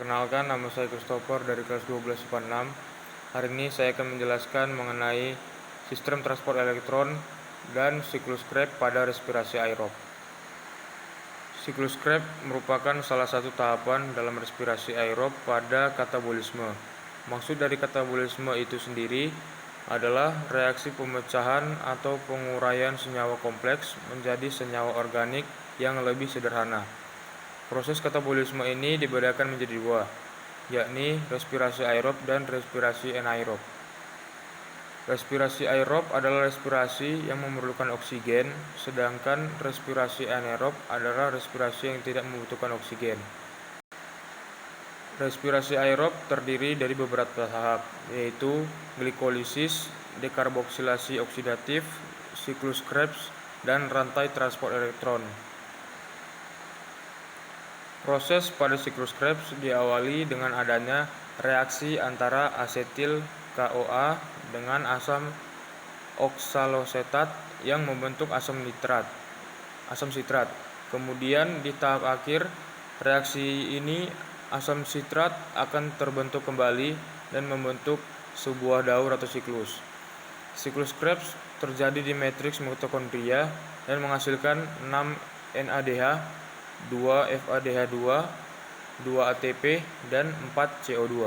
Perkenalkan, nama saya Christopher dari kelas 12 IPA 6. Hari ini saya akan menjelaskan mengenai sistem transport elektron dan siklus Krebs pada respirasi aerob. Siklus Krebs merupakan salah satu tahapan dalam respirasi aerob pada katabolisme. Maksud dari katabolisme itu sendiri adalah reaksi pemecahan atau penguraian senyawa kompleks menjadi senyawa organik yang lebih sederhana. Proses katabolisme ini dibedakan menjadi dua, yakni respirasi aerob dan respirasi anaerob. Respirasi aerob adalah respirasi yang memerlukan oksigen, sedangkan respirasi anaerob adalah respirasi yang tidak membutuhkan oksigen. Respirasi aerob terdiri dari beberapa tahap, yaitu glikolisis, dekarboksilasi oksidatif, siklus Krebs, dan rantai transport elektron. Proses pada siklus Krebs diawali dengan adanya reaksi antara asetil KOA dengan asam oksalosetat yang membentuk asam sitrat. Kemudian di tahap akhir reaksi ini asam sitrat akan terbentuk kembali dan membentuk sebuah daur atau siklus. Siklus Krebs terjadi di matriks mitokondria dan menghasilkan 6 NADH, 2 FADH2, 2 ATP, dan 4 CO2.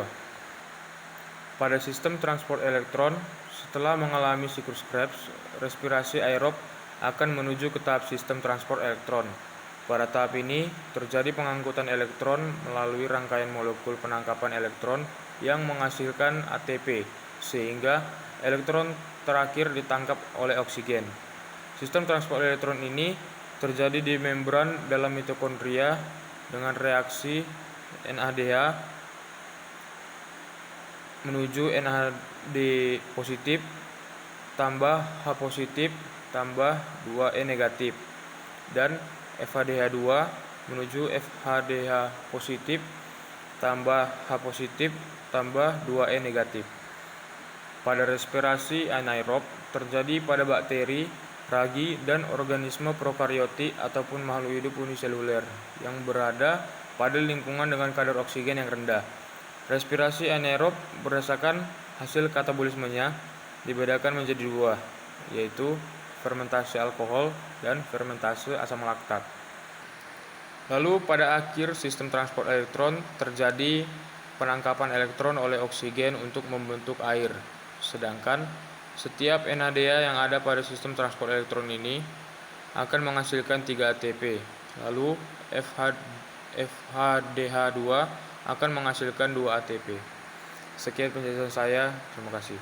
Pada sistem transport elektron, setelah mengalami siklus Krebs, respirasi aerob akan menuju ke tahap sistem transport elektron. Pada tahap ini, terjadi pengangkutan elektron melalui rangkaian molekul penangkapan elektron yang menghasilkan ATP, sehingga elektron terakhir ditangkap oleh oksigen. Sistem transport elektron ini terjadi di membran dalam mitokondria dengan reaksi NADH menuju NAD positif tambah H positif tambah 2E negatif dan FADH2 menuju FADH positif tambah H positif tambah 2E negatif. Pada respirasi anaerob terjadi pada bakteri, ragi, dan organisme prokaryotik ataupun makhluk hidup uniseluler yang berada pada lingkungan dengan kadar oksigen yang rendah. Respirasi anaerob berdasarkan hasil katabolismenya dibedakan menjadi dua, yaitu fermentasi alkohol dan fermentasi asam laktat. Lalu pada akhir sistem transport elektron terjadi penangkapan elektron oleh oksigen untuk membentuk air. Sedangkan setiap NADH yang ada pada sistem transport elektron ini akan menghasilkan 3 ATP. Lalu FADH2 akan menghasilkan 2 ATP. Sekian penjelasan saya, terima kasih.